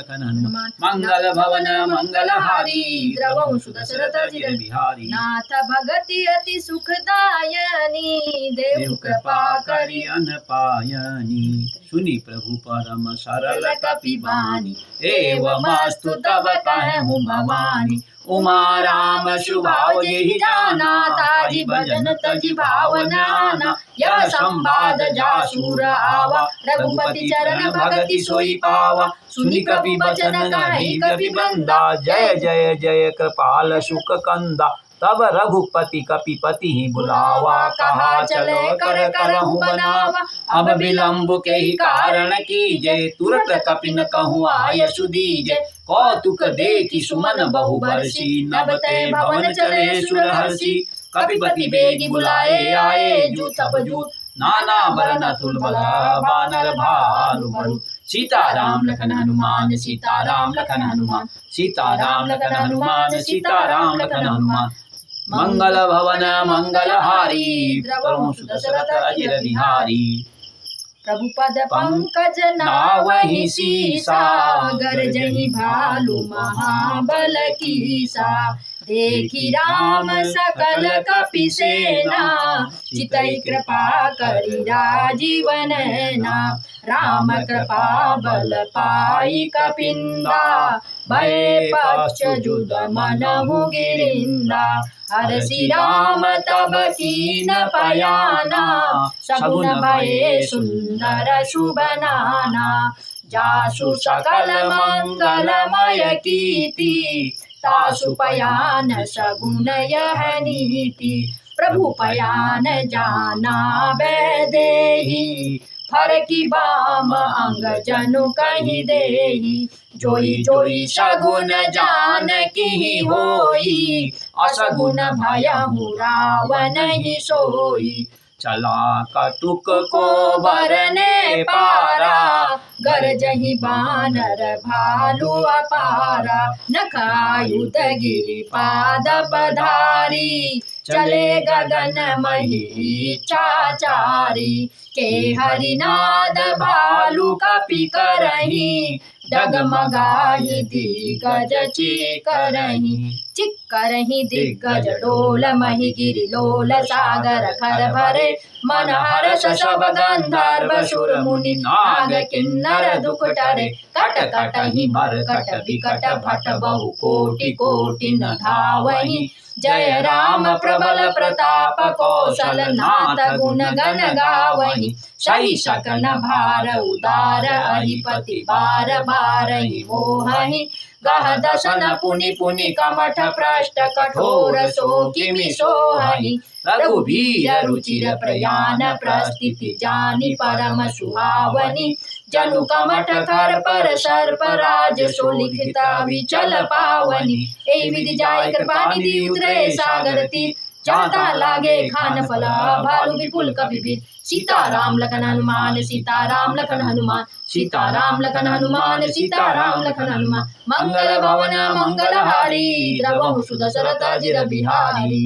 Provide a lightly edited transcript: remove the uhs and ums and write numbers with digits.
लखन हनुमान मंगल भवन मंगलहारी द्रवंशु दशरथ अजिर बिहारी नाथ भगति अति सुखदायनी देव कृपा करि अन पायनी सुनी प्रभु परम सरल कपि बानी एवमस्तु तब कहूँ भवानी उमा राम सुभाव यही जाना ताजी भजन तजी भावना आना यह संवाद जासूर आवा रघुपति चरण भगति सोई पावा सुनि कपि बचन गाहि कपि बंदा जय जय जय कृपाल सुख कंदा तब रघुपति कपिपति ही बुलावा कहा चलो कर करहु बनावा अब विलंब के ही कारण कीजे तुरत कपिन कहूँ आय सुदीजे कौतुक देखि सुमन बहु बरसी नभते भवन चले सुरहर्षि कपिपति बेगी बुलाए आए जूथ बजूथ नाना बरन तुल बला बानर भालु मरु सीताराम लखन हनुमान सीताराम लखन हनुमान सीताराम लखन हनुमान सीताराम लखन हनुमान मंगल भवन मंगलहारी द्रवंशु दशरथ अजिर बिहारी प्रभु पद पंकज नावहि सीसा गरजहि भालु महाबल कीसा देखि राम सकल कपि सेना चितई कृपा करि राजीव नैना राम कृपा बल पाई कपिंदा भय पक्ष जुद मनहु गिरिंदा हरसि राम तब कीन पयाना सगुन भये सुंदर शुभ नाना जासु सकल मंगलमय कीर्ति तासु पयान सगुन यह नीति प्रभु पयान जाना वैदेही फर की बाम अंग जनु कहि देही जोई जोई सगुन जान की होई असगुन भयहु रावण ही सोई चला कटुक को बरने पारा गरजहि बानर भालु अपारा नखायुध गिरि पाद पधारी चले गगन मही चाचारी के हरिनाद भालु कपि करही डगमगाहि दिग्गज चिकरही चिक्करहि दिग्गज डोल मही गिरि लोल सागर खर भरे मन हर्ष सब गंधर्व सुर मुनि नाग किन्नर दुख टरे कट कटहि मरकट विकट भट बहु कोटि कोटि न धावहि जय राम प्रबल प्रताप कौशल नाथ गुण गण गावहि सही सकन भार उदार अधिपति बार बार ही मोहहि गह दसन पुनि पुनि कमठ पृष्ठ कठोर सो किमि सोहहि रघुवीर रुचिर प्रयान प्रस्थिति जानि परम सुहावनि जनु कमठ कर पर सर्प राज सो लिखिता विचल पावनि ए विधि जाय कृपा निधि उतरे सागर तीर जाता लागे खान फला भालु विपुल कपि सीताराम लखन हनुमान सीताराम लखन हनुमान सीताराम लखन हनुमान सीताराम लखन हनुमान मंगल भवन मंगलहारी द्रवंशु दशरथ अजिर बिहारी।